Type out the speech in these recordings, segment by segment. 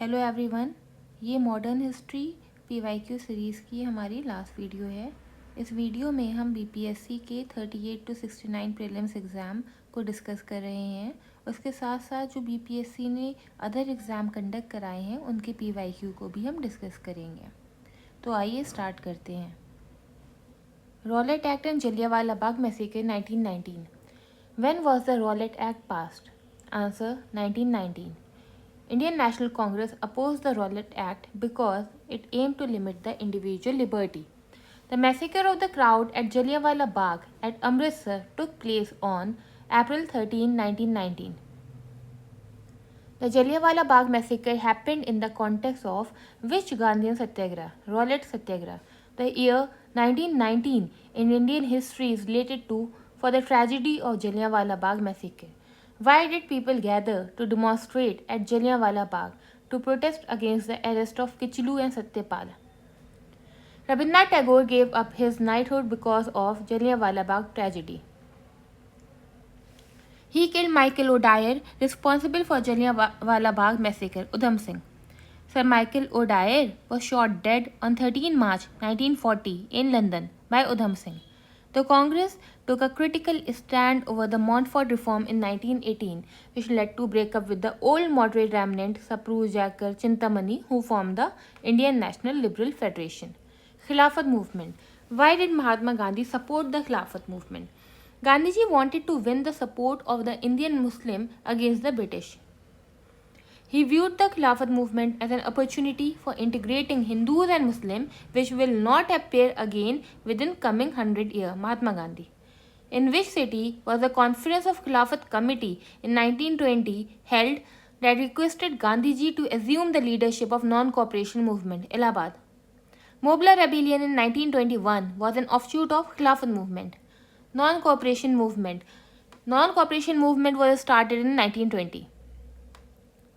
Hello everyone, ये modern history PYQ series की हमारी लास्ट वीडियो है। इस वीडियो में हम बीपीएससी के 38 to 69 प्रीलिम्स एग्ज़ाम को डिस्कस कर रहे हैं। उसके साथ साथ जो बीपीएससी ने अदर एग्ज़ाम कंडक्ट कराए हैं उनके पीवाईक्यू को भी हम डिस्कस करेंगे। तो आइए स्टार्ट करते हैं। Rowlatt act and Jallianwala Bagh massacre 1919। When was the Rowlatt Act passed? Answer: 1919. Indian National Congress opposed the Rowlatt Act because it aimed to limit the individual liberty. The massacre of the crowd at Jallianwala Bagh at Amritsar took place on April 13, 1919. The Jallianwala Bagh massacre happened in the context of which Gandhian Satyagraha? Rowlatt Satyagraha. The year 1919 in Indian history is related to for the tragedy of Jallianwala Bagh massacre. Why did people gather to demonstrate at Jallianwala Bagh to protest against the arrest of Kichlu and Satyapal? Rabindranath Tagore gave up his knighthood because of Jallianwala Bagh tragedy. He killed Michael O'Dwyer, responsible for Jallianwala Bagh massacre. Udham Singh. Sir Michael O'Dwyer was shot dead on 13 March 1940 in London by Udham Singh. The Congress took a critical stand over the Montfort reform in 1918, which led to breakup with the old moderate remnant Sapru, Jakar, Chintamani, who formed the Indian National Liberal Federation. Khilafat movement. Why did Mahatma Gandhi support the Khilafat movement? Gandhiji wanted to win the support of the Indian Muslim against the British. He viewed the Khilafat movement as an opportunity for integrating Hindus and Muslims, which will not appear again within coming 100 years. Mahatma Gandhi. In which city was the Conference of Khilafat Committee in 1920 held that requested Gandhiji to assume the leadership of non-cooperation movement? Allahabad. Mobla rebellion in 1921 was an offshoot of Khilafat movement. Non-cooperation movement. Non-cooperation movement was started in 1920.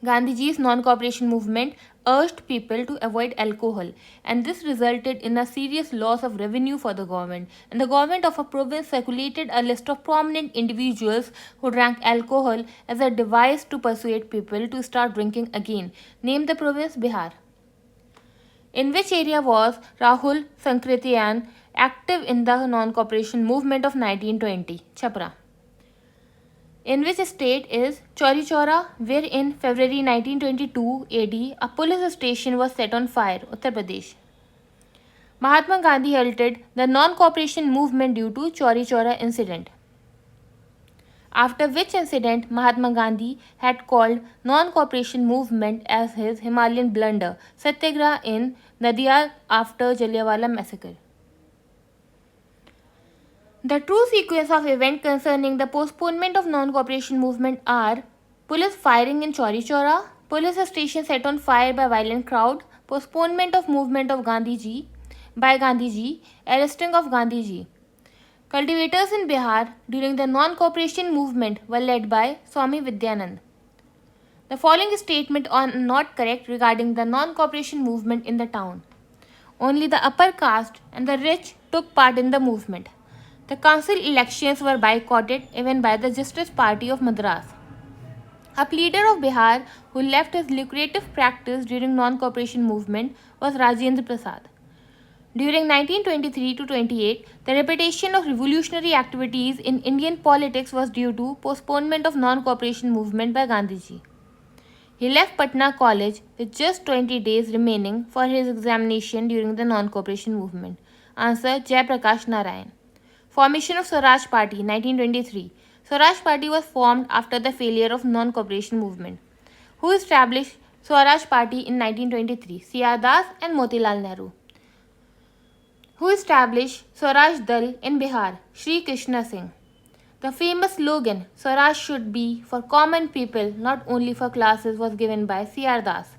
Gandhiji's non-cooperation movement urged people to avoid alcohol, and this resulted in a serious loss of revenue for the government. And the government of a province circulated a list of prominent individuals who drank alcohol as a device to persuade people to start drinking again. Name the province: Bihar. In which area was Rahul Sankrityayan active in the non-cooperation movement of 1920? Chapra. In which state is Chauri Chaura, where in February 1922 AD a police station was set on fire? Uttar Pradesh. Mahatma Gandhi halted the non-cooperation movement due to Chauri Chaura incident. After which incident Mahatma Gandhi had called non-cooperation movement as his Himalayan blunder, Satyagraha in Nadia after Jallianwala massacre. The true sequence of events concerning the postponement of non-cooperation movement are: police firing in Chauri Chaura, police station set on fire by violent crowd, postponement of movement of Gandhiji by Gandhiji, arresting of Gandhiji. Cultivators in Bihar during the non-cooperation movement were led by Swami Vidyanand. The following statements are not correct regarding the non-cooperation movement in the town. Only the upper caste and the rich took part in the movement. The council elections were boycotted even by the Justice Party of Madras. A pleader of Bihar who left his lucrative practice during non-cooperation movement was Rajendra Prasad. During 1923 to 28, the reputation of revolutionary activities in Indian politics was due to postponement of non-cooperation movement by Gandhiji. He left Patna College with just 20 days remaining for his examination during the non-cooperation movement. Answer: Jai Prakash Narayan. Formation of Swaraj Party 1923. Swaraj Party was formed after the failure of non-cooperation movement. Who established Swaraj Party in 1923? C.R. Das and Motilal Nehru. Who established Swaraj Dal in Bihar? Shri Krishna Singh. The famous slogan "Swaraj should be for common people, not only for classes" was given by C.R. Das.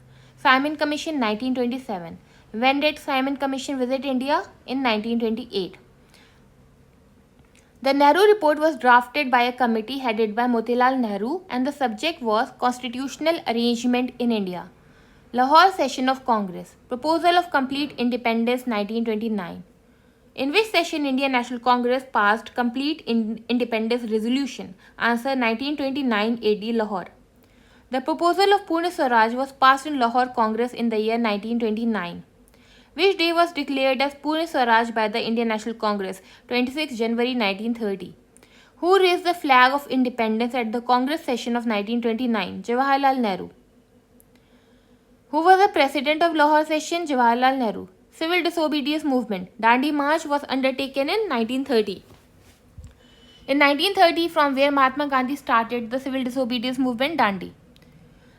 Simon Commission 1927. When did Simon Commission visit India? In 1928. The Nehru report was drafted by a committee headed by Motilal Nehru, and the subject was Constitutional Arrangement in India. Lahore Session of Congress. Proposal of Complete Independence 1929. In which session Indian National Congress passed Complete Independence Resolution? Answer: 1929 AD, Lahore. The proposal of Purna Swaraj was passed in Lahore Congress in the year 1929. Which day was declared as Purna Swaraj by the Indian National Congress, 26 January 1930? Who raised the flag of independence at the Congress session of 1929? Jawaharlal Nehru. Who was the president of Lahore session? Jawaharlal Nehru. Civil disobedience movement. Dandi March was undertaken in 1930. In 1930, from where Mahatma Gandhi started the civil disobedience movement, Dandi.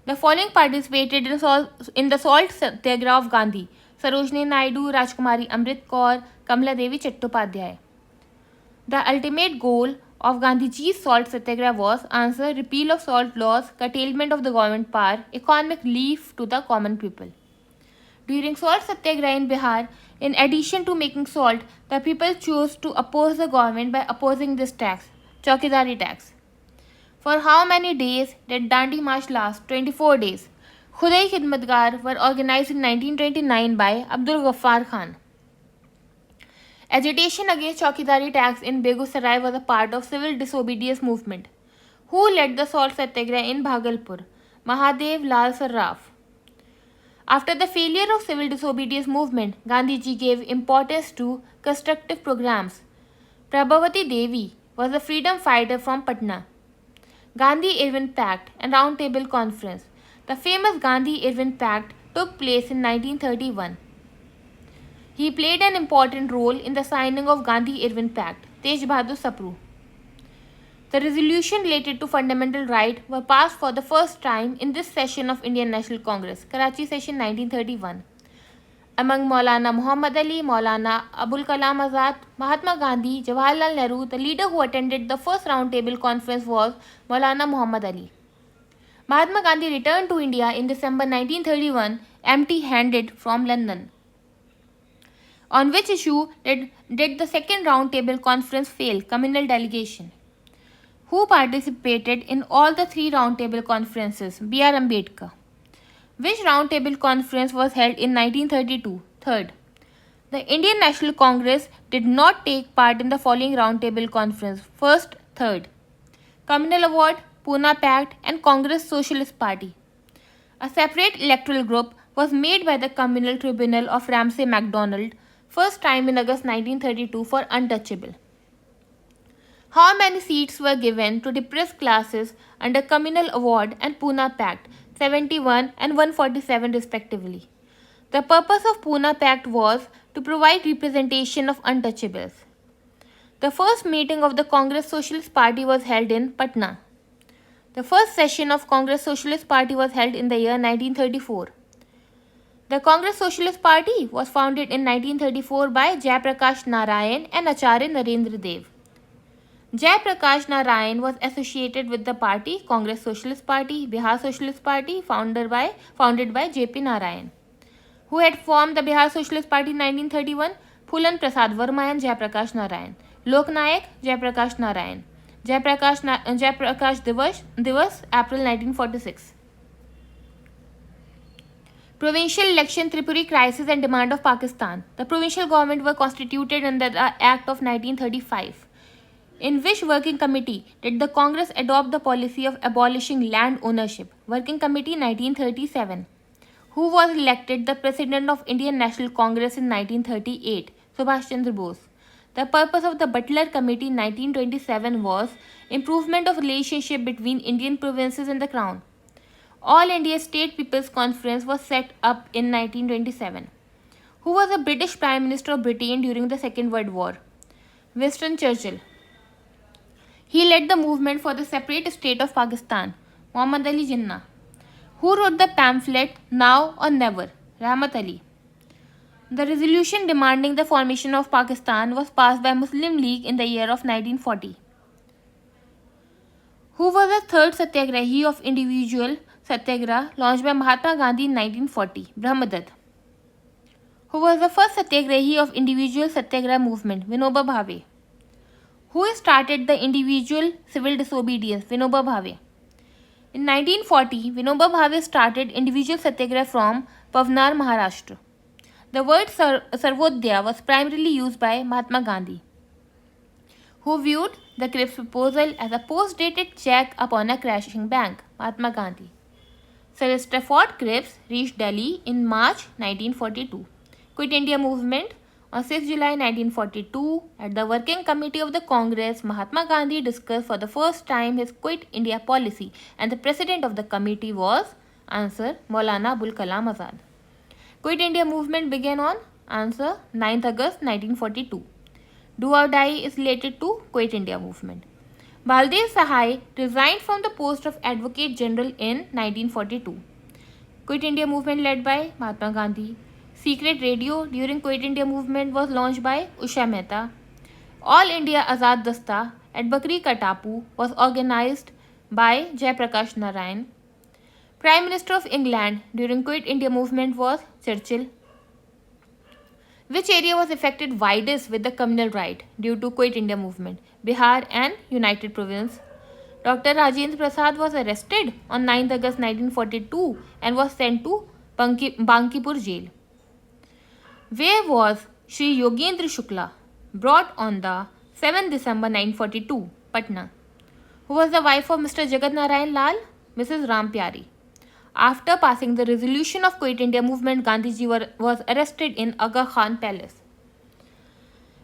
The following participated in the Salt Satyagraha of Gandhi: Sarojini Naidu, Rajkumari Amrit Kaur, Kamala Devi Chattopadhyay. The ultimate goal of Gandhiji's Salt Satyagraha was: answer, repeal of salt laws, curtailment of the government power, economic relief to the common people. During Salt Satyagraha in Bihar, in addition to making salt, the people chose to oppose the government by opposing this tax, Chaukidari tax. For how many days did Dandi March last? 24 days. Khudai Khidmatgar were organized in 1929 by Abdul Ghaffar Khan. Agitation against Chaukidari tax in Begusarai was a part of civil disobedience movement. Who led the Salt Satyagraha in Bhagalpur? Mahadev Lal Sarraf. After the failure of civil disobedience movement, Gandhiji gave importance to constructive programs. Prabhavati Devi was a freedom fighter from Patna. Gandhi-Irwin Pact and Round Table Conference. The famous Gandhi-Irwin Pact took place in 1931. He played an important role in the signing of Gandhi-Irwin Pact. Tej Bahadur Sapru. The resolution related to fundamental rights were passed for the first time in this session of Indian National Congress, Karachi session 1931. Among Maulana Muhammad Ali, Maulana Abul Kalam Azad, Mahatma Gandhi, Jawaharlal Nehru, the leader who attended the first round table conference was Maulana Muhammad Ali. Mahatma Gandhi returned to India in December 1931 empty-handed from London. On which issue did the second round table conference fail? Communal delegation. Who participated in all the three round table conferences? B.R. Ambedkar. Which round table conference was held in 1932? Third. The Indian National Congress did not take part in the following round table conference. First, third. Communal Award, Pune Pact and Congress Socialist Party. A separate electoral group was made by the Communal Tribunal of Ramsay MacDonald, first time in August 1932 for untouchable. How many seats were given to depressed classes under Communal Award and Pune Pact? 71 and 147 respectively. The purpose of Pune Pact was to provide representation of untouchables. The first meeting of the Congress Socialist Party was held in Patna. The first session of Congress Socialist Party was held in the year 1934. The Congress Socialist Party was founded in 1934 by Jayaprakash Narayan and Acharya Narendra Dev. Jayaprakash Narayan was associated with the party Congress Socialist Party, Bihar Socialist Party, founded by J.P. Narayan. Who had formed the Bihar Socialist Party in 1931? Phulan Prasad Verma and Jayaprakash Narayan. Lok Nayak, Jayaprakash Narayan. Jayaprakash Divas, April 1946. Provincial election, Tripuri crisis and demand of Pakistan. The provincial government were constituted under the Act of 1935. In which working committee did the Congress adopt the policy of abolishing land ownership? Working Committee 1937. Who was elected the President of Indian National Congress in 1938? Subhash Chandra Bose. The purpose of the Butler Committee 1927 was improvement of relationship between Indian provinces and the Crown. All India State People's Conference was set up in 1927. Who was the British Prime Minister of Britain during the Second World War? Winston Churchill. He led the movement for the separate state of Pakistan. Muhammad Ali Jinnah. Who wrote the pamphlet Now or Never? Rahmat Ali. The resolution demanding the formation of Pakistan was passed by Muslim League in the year of 1940. Who was the third Satyagrahi of individual Satyagraha launched by Mahatma Gandhi in 1940? Brahmadatta. Who was the first Satyagrahi of individual Satyagraha movement? Vinoba Bhave. Who started the individual civil disobedience? Vinoba Bhave. In 1940, Vinoba Bhave started individual satyagraha from Pavnar, Maharashtra. The word Sarvodaya was primarily used by Mahatma Gandhi, who viewed the Cripps proposal as a post-dated check upon a crashing bank. Mahatma Gandhi. Sir Stafford Cripps reached Delhi in March 1942. Quit India movement. On 6 July 1942, at the Working Committee of the Congress, Mahatma Gandhi discussed for the first time his Quit India policy, and the president of the committee was answer Maulana Abul Kalam Azad. Quit India movement began on answer 9th August 1942. Do or Die is related to Quit India movement. Baldev Sahai resigned from the post of Advocate General in 1942. Quit India movement led by Mahatma Gandhi. Secret radio during Quit India movement was launched by Usha Mehta. All India Azad Dasta at Bakri Ka Tapu was organized by Jayaprakash Narayan. Prime Minister of England during Quit India movement was Churchill. Which area was affected widest with the communal right due to Quit India movement? Bihar and United Province. Dr. Rajendra Prasad was arrested on 9th August 1942 and was sent to Bankipur jail. Where was Sri Yogendra Shukla? Brought on the 7th December 1942, Patna. Who was the wife of Mr. Jagat Narayan Lal? Mrs. Ram Pyari. After passing the resolution of Quit India movement, Gandhiji was arrested in Aga Khan Palace.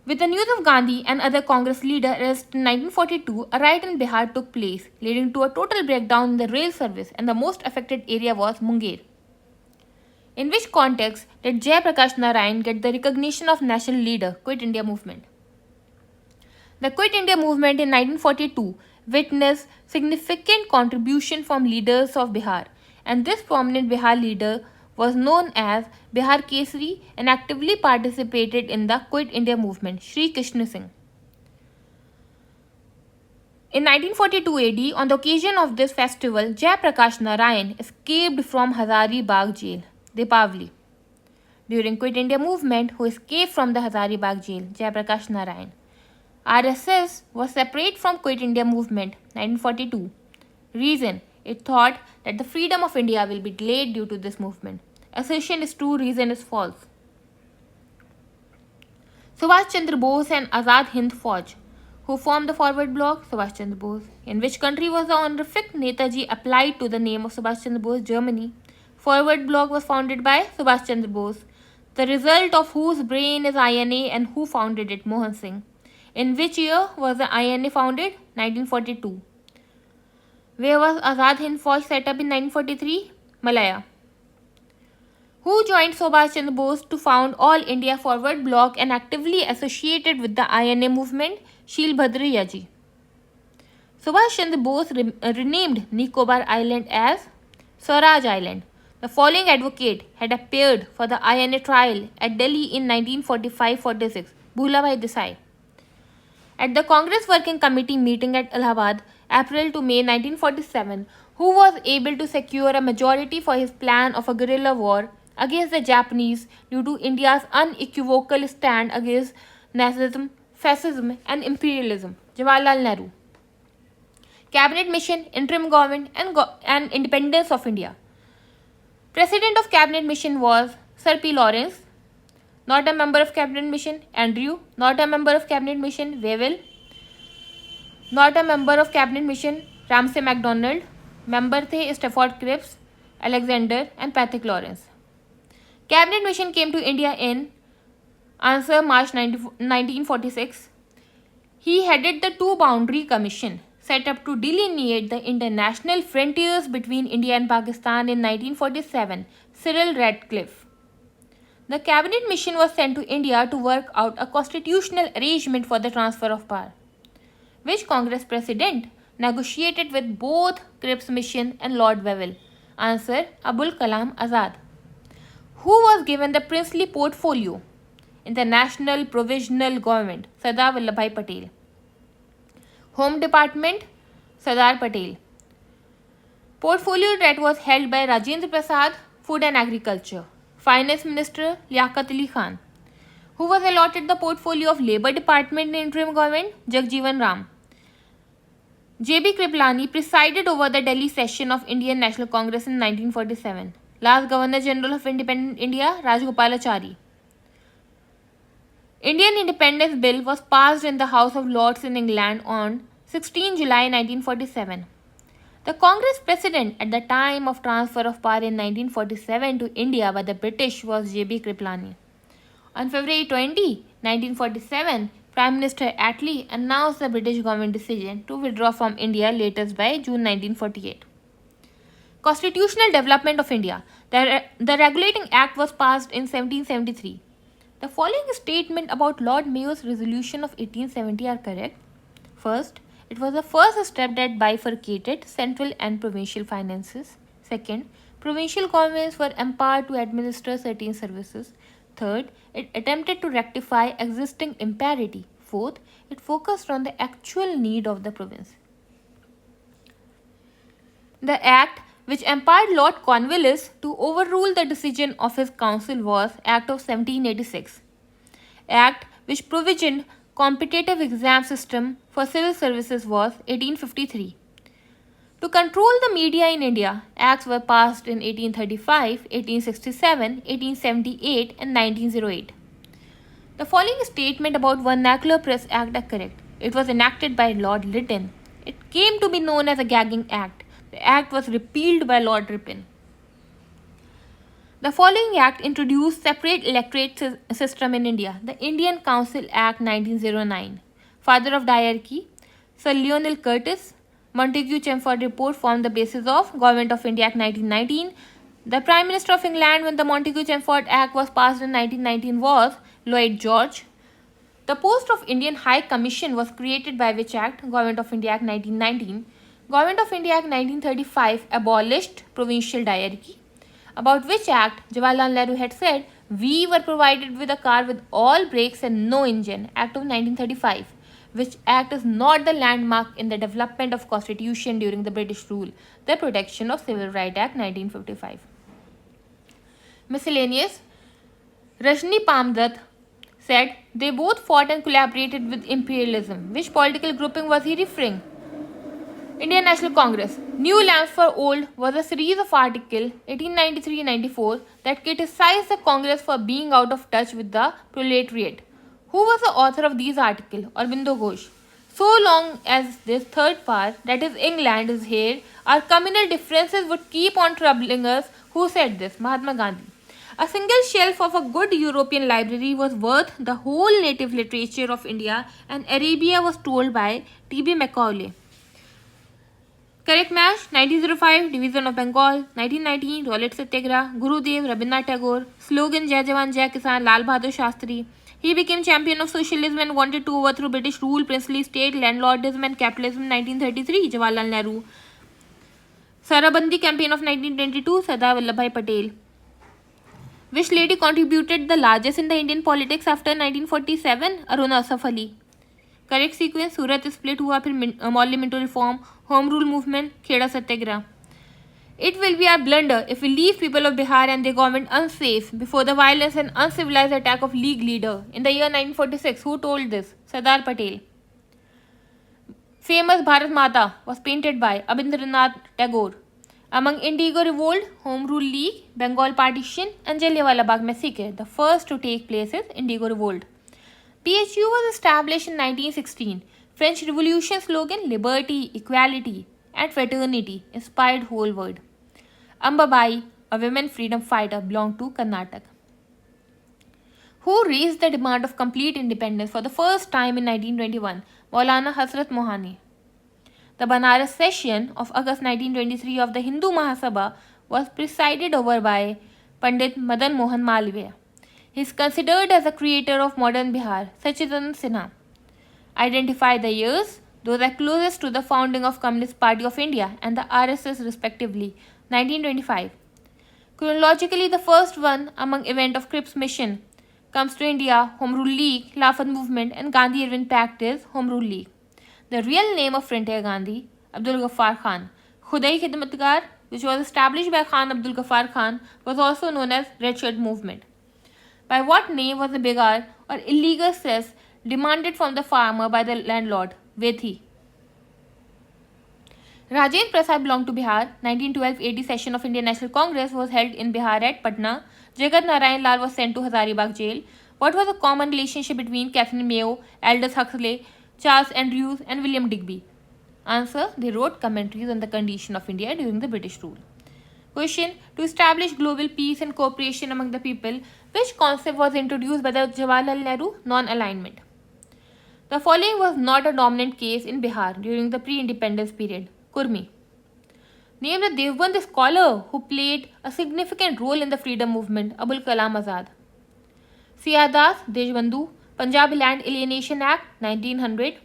With the news of Gandhi and other Congress leaders arrested in 1942, a riot in Bihar took place, leading to a total breakdown in the rail service, and the most affected area was Munger. In which context did Jayaprakash Narayan get the recognition of national leader, Quit India movement? The Quit India movement in 1942 witnessed significant contribution from leaders of Bihar, and this prominent Bihar leader was known as Bihar Kesari and actively participated in the Quit India movement, Sri Krishna Singh. In 1942 AD, on the occasion of this festival, Jayaprakash Narayan escaped from Hazaribagh jail, Deepavali. During Quit India movement, who escaped from the Hazaribagh jail, Jayaprakash Narayan. RSS was separate from Quit India movement, 1942. Reason: it thought that the freedom of India will be delayed due to this movement. Assertion is true, reason is false. Subhash Chandra Bose and Azad Hind Fauj. Who formed the forward bloc? Subhash Chandra Bose. In which country was the honorific Netaji applied to the name of Subhash Chandra Bose? Germany. Forward bloc was founded by Subhash Chandra Bose, the result of whose brain is INA, and who founded it? Mohan Singh. In which year was the INA founded? 1942. Where was Azad Hind Fauj set up in 1943? Malaya. Who joined Subhash Chandra Bose to found All India Forward Bloc and actively associated with the INA movement? Shil Bhadra Yaji. Subhash Chandra Bose renamed Nicobar Island as Swaraj Island. The following advocate had appeared for the INA trial at Delhi in 1945-46. Bhulabhai Desai. At the Congress Working Committee meeting at Allahabad, April to May 1947, who was able to secure a majority for his plan of a guerrilla war against the Japanese due to India's unequivocal stand against Nazism, fascism and imperialism? Jawaharlal Nehru. Cabinet mission, interim government and independence of India. President of Cabinet mission was Sir P. Lawrence. Not a member of Cabinet mission, Andrew. Not a member of Cabinet mission, Wavell. Not a member of Cabinet mission, Ramsay MacDonald. Member थे Stafford Cripps, Alexander and Patrick Lawrence. Cabinet mission came to India in answer March 1946. He headed the two boundary commission set up to delineate the international frontiers between India and Pakistan in 1947, Cyril Radcliffe. The cabinet mission was sent to India to work out a constitutional arrangement for the transfer of power. Which Congress president negotiated with both Cripps mission and Lord Wavell? Answer: Abul Kalam Azad. Who was given the princely portfolio in the National Provisional Government? Sardar Vallabhbhai Patel. Home Department, Sardar Patel. Portfolio that was held by Rajendra Prasad, Food and Agriculture. Finance Minister, Liaquat Ali Khan. Who was allotted the portfolio of Labour Department in interim government? Jagjeevan Ram. J.B. Kripalani presided over the Delhi session of Indian National Congress in 1947. Last Governor General of Independent India, Rajagopalachari. Indian Independence Bill was passed in the House of Lords in England on 16 July 1947. The Congress president at the time of transfer of power in 1947 to India by the British was J.B. Kripalani. On February 20, 1947, Prime Minister Attlee announced the British government decision to withdraw from India latest by June 1948. Constitutional Development of India. The Regulating Act was passed in 1773. The following statement about Lord Mayo's resolution of 1870 are correct. First, it was the first step that bifurcated central and provincial finances. Second, provincial governments were empowered to administer certain services. Third, it attempted to rectify existing imparity. Fourth, it focused on the actual need of the province. The act which empowered Lord Cornwallis to overrule the decision of his council was Act of 1786. Act which provisioned competitive exam system for civil services was 1853. To control the media in India, acts were passed in 1835, 1867, 1878 and 1908. The following statement about Vernacular Press Act are correct. It was enacted by Lord Lytton. It came to be known as a gagging act. The act was repealed by Lord Ripon. The following act introduced separate electorate system in India. The Indian Council Act 1909. Father of diarchy, Sir Lionel Curtis, Montagu-Chelmsford Report formed the basis of Government of India Act 1919. The Prime Minister of England when the Montagu-Chelmsford Act was passed in 1919 was Lloyd George. The post of Indian High Commission was created by which Act? Government of India Act 1919. Government of India Act 1935 abolished provincial diarchy, about which Act Jawaharlal Nehru had said, "We were provided with a car with all brakes and no engine." Act of 1935, which Act is not the landmark in the development of Constitution during the British rule, the Protection of Civil Rights Act 1955. Miscellaneous. Rajni Pamdat said they both fought and collaborated with imperialism. Which political grouping was he referring? Indian National Congress. New Lamps for Old was a series of articles 1893-94 that criticized the Congress for being out of touch with the proletariat. Who was the author of these articles? Aurobindo Ghosh. So long as this third power, that is England, is here, our communal differences would keep on troubling us. Who said this? Mahatma Gandhi. A single shelf of a good European library was worth the whole native literature of India, and Arabia was told by T.B. Macaulay. Correct match: 1905 Division of Bengal, 1919 Rowlatt Satyagraha, Gurudev Rabindranath Tagore, slogan Jai Jawan Jai Kisan, Lal Bahadur Shastri. He became champion of socialism and wanted to overthrow British rule, princely state, landlordism and capitalism in 1933. Jawaharlal Nehru. Sarabandi campaign of 1922. Sardar Vallabhbhai Patel. Which lady contributed the largest in the Indian politics after 1947? Aruna Asaf Ali. Correct sequence: Surat split हुआ, फिर मौलवी Minto reform, home rule movement, Kheda satyagraha. It will be a blunder if we leave people of Bihar and their government unsafe before the violence and uncivilized attack of League leader. In the year 1946, who told this? Sardar Patel. Famous Bharat Mata was painted by Abindranath Tagore. Among Indigo Revolt, Home Rule League, Bengal Partition and Jallianwala Bagh Massacre, the first to take place is Indigo Revolt. PHU was established in 1916. French Revolution slogan Liberty, Equality and Fraternity inspired whole world. Ambabai, a women freedom fighter, belonged to Karnataka. Who raised the demand of complete independence for the first time in 1921? Maulana Hazrat Mohani. The Banaras session of August 1923 of the Hindu Mahasabha was presided over by Pandit Madan Mohan Malviya. He is considered as the creator of modern Bihar. Sachidanand Sinha. Identify the years. Those are closest to the founding of Communist Party of India and the RSS respectively. 1925. Chronologically, the first one among event of Cripps mission comes to India, Home Rule League, Khilafat Movement and Gandhi Irwin Pact is Home Rule League. The real name of Frontier Gandhi, Abdul Ghaffar Khan. Khudai Khidmatgar, which was established by Khan Abdul Ghaffar Khan, was also known as Red Shirt Movement. By what name was the begar or illegal cess demanded from the farmer by the landlord? Vethi. Rajendra Prasad belonged to Bihar. 1912 AD session of Indian National Congress was held in Bihar at Patna. Jagat Narayan Lal was sent to Hazaribagh jail. What was the common relationship between Catherine Mayo, Aldous Huxley, Charles Andrews and William Digby? Answer. They wrote commentaries on the condition of India during the British rule. Question. To establish global peace and cooperation among the people, which concept was introduced by the Jawaharlal Nehru? Non-alignment. The following was not a dominant case in Bihar during the pre-independence period. Kurmi. Name the Devband scholar who played a significant role in the freedom movement. Abul Kalam Azad. Siyadas Deshbandhu. Punjab Land Alienation Act 1900.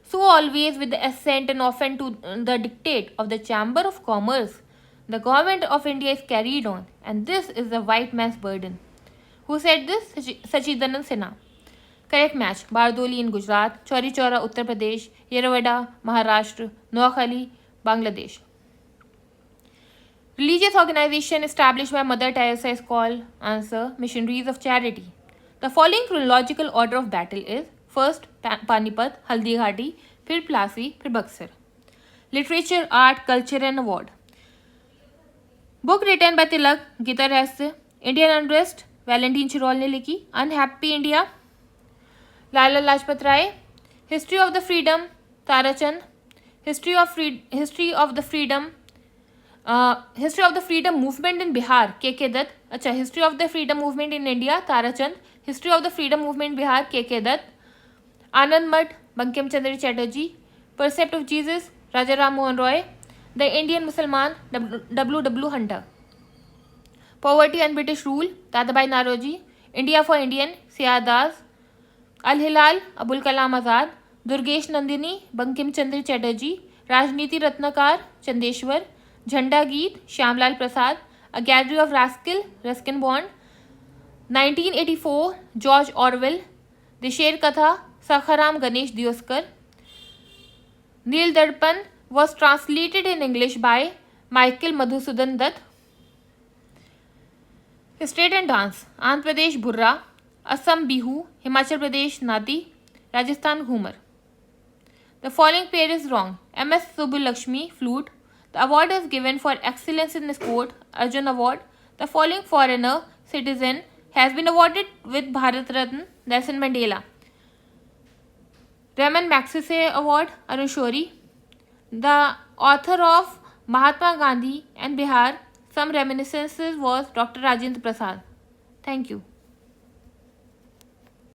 So always with the assent and often to the dictate of the Chamber of Commerce, the government of India is carried on, and this is the white man's burden. Who said this? Sachidanand Sinha. Correct match. Bardoli in Gujarat, Chauri Chaura, Uttar Pradesh, Yerawada, Maharashtra, Noakhali, Bangladesh. Religious organization established by Mother Teresa is called. Answer. Missionaries of Charity. The following chronological order of battle is: first Panipat, Haldi Ghati, फिर Plassey, फिर Buxar. Literature, art, culture and award. Book written by Tilak, Gita Rahasya. Indian Unrest, Valentine Chirol ने लिखी. Unhappy India, Lala Lajpat Rai. History of the Freedom, Tarachand. History of the Freedom Movement in Bihar, K.K. Dutt. अच्छा, History of the Freedom Movement in India, Tarachand. History of the Freedom Movement in Bihar, K.K. Dutt. Anand Math, Bankim Chandra Chatterjee. Percept of Jesus, Raja Ram Mohan Roy. The Indian Musalman, W. Hunter. Poverty and British Rule, Dadabhai Naoroji. India for Indian, Siyadas. Al-Hilal, Abul Kalam Azad. Durgesh Nandini, Bankim Chandra Chatterjee. Rajniti Ratnakar, Chandeshwar. Jhanda Geet, Shyamlal Prasad. A Gallery of Rascal, Ruskin Bond. 1984, George Orwell. The Sher Katha, Sakharam Ganesh Dioskar. Neel Darpan was translated in English by Michael Madhusudan Dutt. State and dance. Andhra Pradesh Burra, Assam Bihu, Himachal Pradesh Nadi, Rajasthan Ghumar. The following pair is wrong. M.S. Subbulakshmi, flute. The award is given for excellence in sport, Arjun Award. The following foreigner, citizen, has been awarded with Bharat Ratna, Nelson Mandela. Raman Magsaysay Award, Arun Shourie. The author of Mahatma Gandhi and Bihar, Some Reminiscences was Dr. Rajendra Prasad. Thank you.